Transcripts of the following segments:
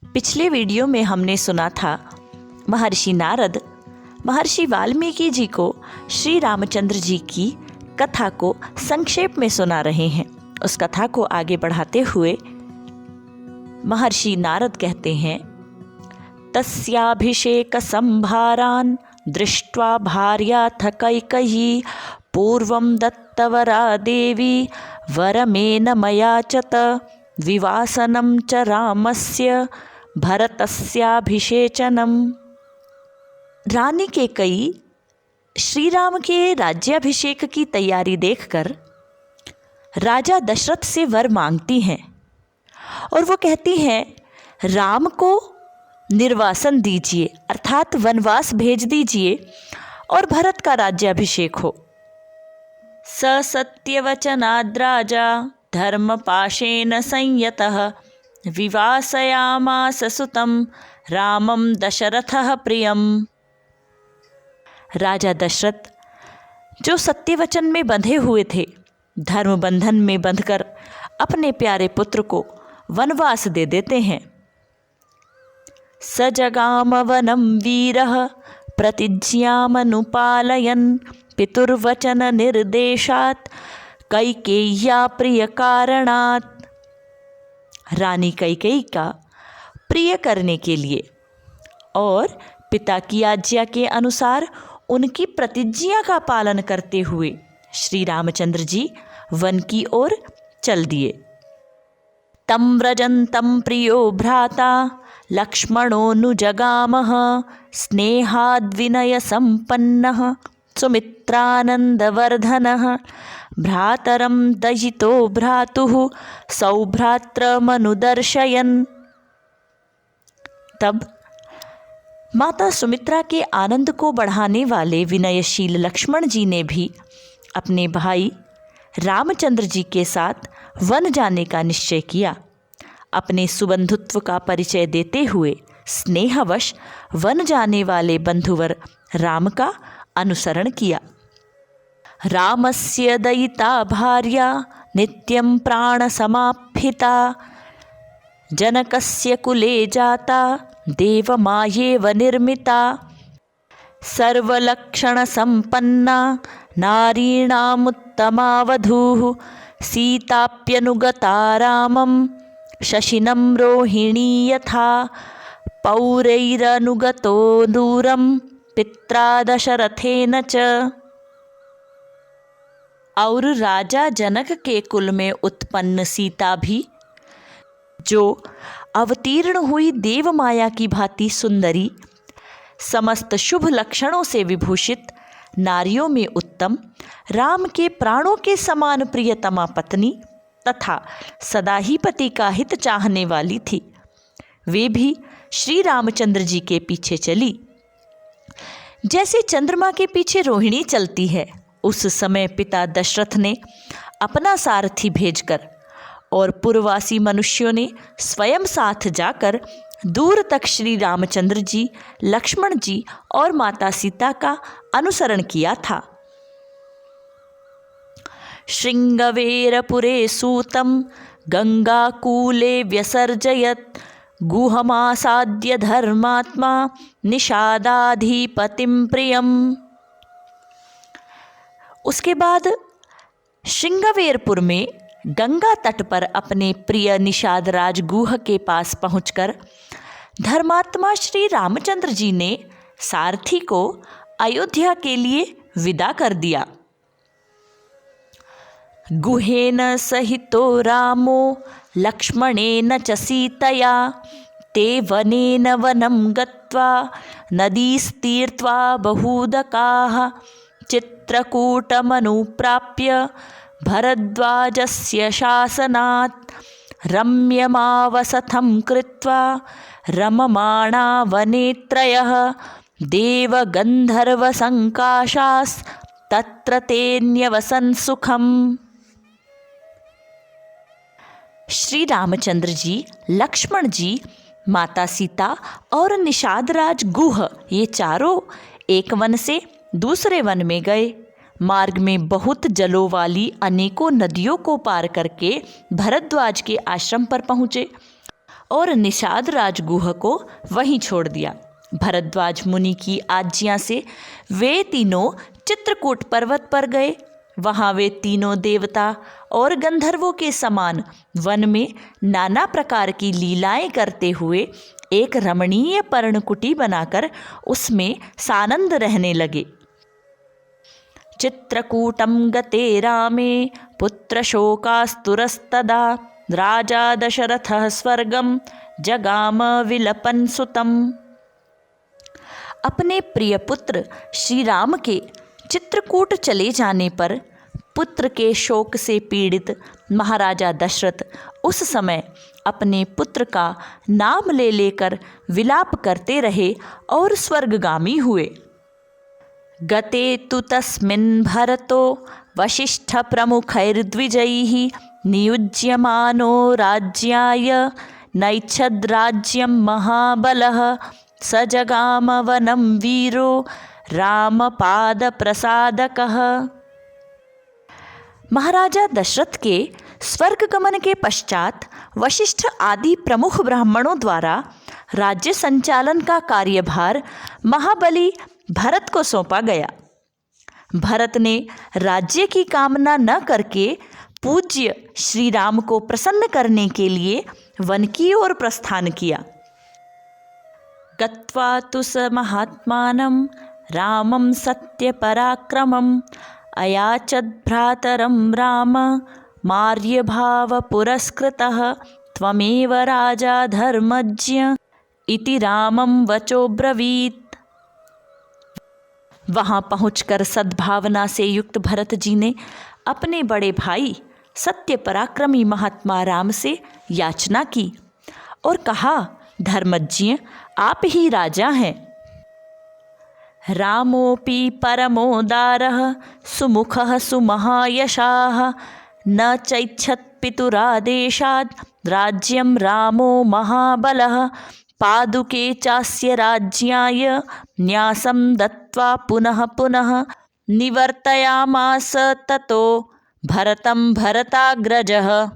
पिछले वीडियो में हमने सुना था महर्षि नारद महर्षि वाल्मीकि जी को श्री रामचंद्र जी की कथा को संक्षेप में सुना रहे हैं। उस कथा को आगे बढ़ाते हुए महर्षि नारद कहते हैं, तस्याभिषेक संभारान् दृष्ट्वा भार्याथ कैकेयी पूर्वं दत्तवरा देवी वरमेन मयाचत विवासनं च रामस्य भरतस्याभिषेचनम्। रानी कैकेयी श्री राम के राज्याभिषेक की तैयारी देखकर राजा दशरथ से वर मांगती हैं और वो कहती हैं, राम को निर्वासन दीजिए अर्थात वनवास भेज दीजिए और भरत का राज्याभिषेक हो। स सत्यवचनाद्राजा धर्मपाशेन संयतः विवासयामास सुतं रामं दशरथः प्रियम्। राजा दशरथ जो सत्यवचन में बंधे हुए थे, धर्म बंधन में बंधकर अपने प्यारे पुत्र को वनवास दे देते हैं। स जगाम वनं वीरः प्रतिज्ञामनुपालयन् पितुर्वचन निर्देशात् कैकेय्या प्रिय कारणात्। रानी कैकेयी का प्रिय करने के लिए और पिता की आज्ञा के अनुसार उनकी प्रतिज्ञा का पालन करते हुए श्री रामचंद्र जी वन की ओर चल दिए। तं व्रजन्तं प्रियो भ्राता लक्ष्मणोऽनुजगामः स्नेहाद्विनय संपन्नः सुमित्रानन्दवर्धनः भ्रातरं दयितो भ्रातुः सौभ्रात्रमनुदर्शयन्। तब माता सुमित्रा के आनंद को बढ़ाने वाले विनयशील लक्ष्मण जी ने भी अपने भाई रामचंद्र जी के साथ वन जाने का निश्चय किया। अपने सुबंधुत्व का परिचय देते हुए स्नेहवश वन जाने वाले बंधुवर राम का अनुसरण किया। रामस्य दयिता भार्या नित्यं प्राणसमाप्हिता जनकस्य कुले जाता देवमायेव निर्मिता सर्वलक्षणसम्पन्ना नारीणामुत्तमा वधूः सीताप्यनुगता रामं शशिनं रोहिणी यथा पौरैरनुगतो दूरं पित्रा दशरथेन च। और राजा जनक के कुल में उत्पन्न सीता भी, जो अवतीर्ण हुई देव माया की भांति सुंदरी, समस्त शुभ लक्षणों से विभूषित, नारियों में उत्तम, राम के प्राणों के समान प्रियतमा पत्नी तथा सदा ही पति का हित चाहने वाली थी, वे भी श्री रामचंद्र जी के पीछे चली। जैसे चंद्रमा के पीछे रोहिणी चलती है, उस समय पिता दशरथ ने अपना सारथी भेजकर और पूर्ववासी मनुष्यों ने स्वयं साथ जाकर दूर तक श्री रामचंद्र जी, लक्ष्मण जी और माता सीता का अनुसरण किया था। श्रृंगवेरपुरे सूतं गंगाकूले व्यसर्जयत् गुहमासाद्य धर्मात्मा निषादाधिपतिं प्रियम्। उसके बाद श्रृंगवेरपुर में गंगा तट पर अपने प्रिय निषाद राज गुह के पास पहुंचकर धर्मात्मा श्री रामचंद्र जी ने सारथी को अयोध्या के लिए विदा कर दिया। गुहेन सहितो रामो लक्ष्मणेन च सीतया ते वनेन वनं गत्वा नदीस्तीर्त्वा बहूदकाः चित्रकूटमनुप्राप्य भरद्वाजस्य शासनात् रम्यमावसथं कृत्वा रममाणा वनेत्रयः देवगन्धर्वसङ्काशास्तत्र तेऽन्यवसन् सुखम्। श्री रामचंद्र जी, लक्ष्मण जी, माता सीता और निषादराज गुह, ये चारों एक वन से दूसरे वन में गए। मार्ग में बहुत जलों वाली अनेकों नदियों को पार करके भरद्वाज के आश्रम पर पहुँचे और निषाद राजगुह को वहीं छोड़ दिया। भरद्वाज मुनि की आज्ञा से वे तीनों चित्रकूट पर्वत पर गए। वहाँ वे तीनों देवता और गंधर्वों के समान वन में नाना प्रकार की लीलाएं करते हुए एक रमणीय पर्णकुटी बनाकर उसमें सानंद रहने लगे। चित्रकूटं गते रामे पुत्रशोकास्तुरस्तदा राजा दशरथः स्वर्गं जगाम विलपन् सुतम्। अपने प्रिय पुत्र श्री राम के चित्रकूट चले जाने पर पुत्र के शोक से पीड़ित महाराजा दशरथ उस समय अपने पुत्र का नाम ले लेकर विलाप करते रहे और स्वर्गगामी हुए। गते तु तस्मिन् भरतो वसिष्ठ प्रमुखैर्द्विजैः नियुज्यमानो राज्याय नैच्छद् राज्यं महाबलः स जगाम वनं वीरो रामपादप्रसादकः। महाराजा दशरथ के स्वर्ग गमन के पश्चात वशिष्ठ आदि प्रमुख ब्राह्मणों द्वारा राज्य संचालन का कार्यभार महाबली भरत को सौंपा गया। भरत ने राज्य की कामना न करके पूज्य श्री राम को प्रसन्न करने के लिए वन की ओर प्रस्थान किया। गत्वा तु स महात्मानं रामं सत्यपराक्रमम् अयाचद् भ्रातरं राम मार्यभाव पुरस्कृतः त्वमेव राजा धर्मज्ञ इति रामं वचोब्रवीत्। वहाँ पहुँचकर सद्भावना से युक्त भरत जी ने अपने बड़े भाई सत्य पराक्रमी महात्मा राम से याचना की और कहा, धर्मज्ञ आप ही राजा हैं। रामोपि परमोदारः सुमुखः सुमहायशाः न चैच्छत् पितुरादेशाद् राज्यं रामो महाबलः पादुके चास्य राज्याय न्यासं दत्त्वा पुनः पुनः निवर्तयामास ततो भरतं भरताग्रजः।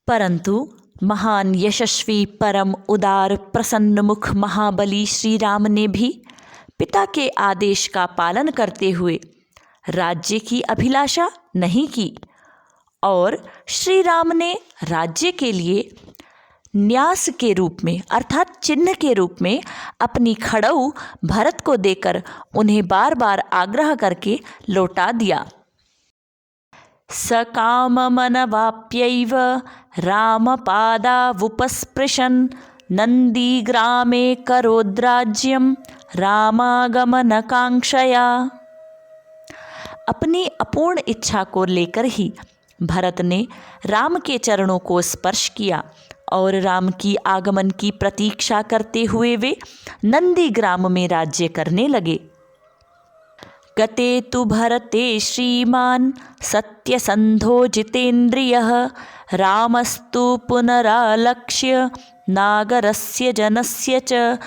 परंतु महान यशस्वी परम उदार प्रसन्नमुख महाबली श्री राम ने भी पिता के आदेश का पालन करते हुए राज्य की अभिलाषा नहीं की और श्री राम ने राज्य के लिए न्यास के रूप में अर्थात चिन्ह के रूप में अपनी खड़ऊ भरत को देकर उन्हें बार बार आग्रह करके लौटा दिया। सकाममनवाप्यैव रामपादावुपस्पृशन् नन्दीग्रामे करोद्राज्यं रामागमनकांक्षया। अपनी अपूर्ण इच्छा को लेकर ही भरत ने राम के चरणों को स्पर्श किया और राम की आगमन की प्रतीक्षा करते हुए वे नंदीग्राम में राज्य करने लगे। गते तु भरते श्रीमान् सत्यसन्धो जितेन्द्रियः रामस्तु पुनरालक्ष्य नागरस्य जनस्य च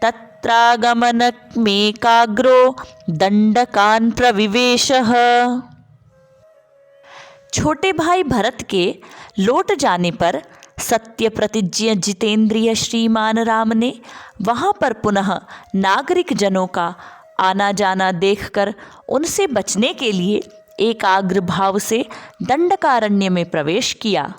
तत्रागमनमेकाग्रो दण्डकान् प्रविवेशः। छोटे भाई भरत के लौट जाने पर सत्य प्रतिज्ञ जितेंद्रिय श्रीमान राम ने वहाँ पर पुनः नागरिक जनों का आना जाना देखकर उनसे बचने के लिए एकाग्र भाव से दंडकारण्य में प्रवेश किया।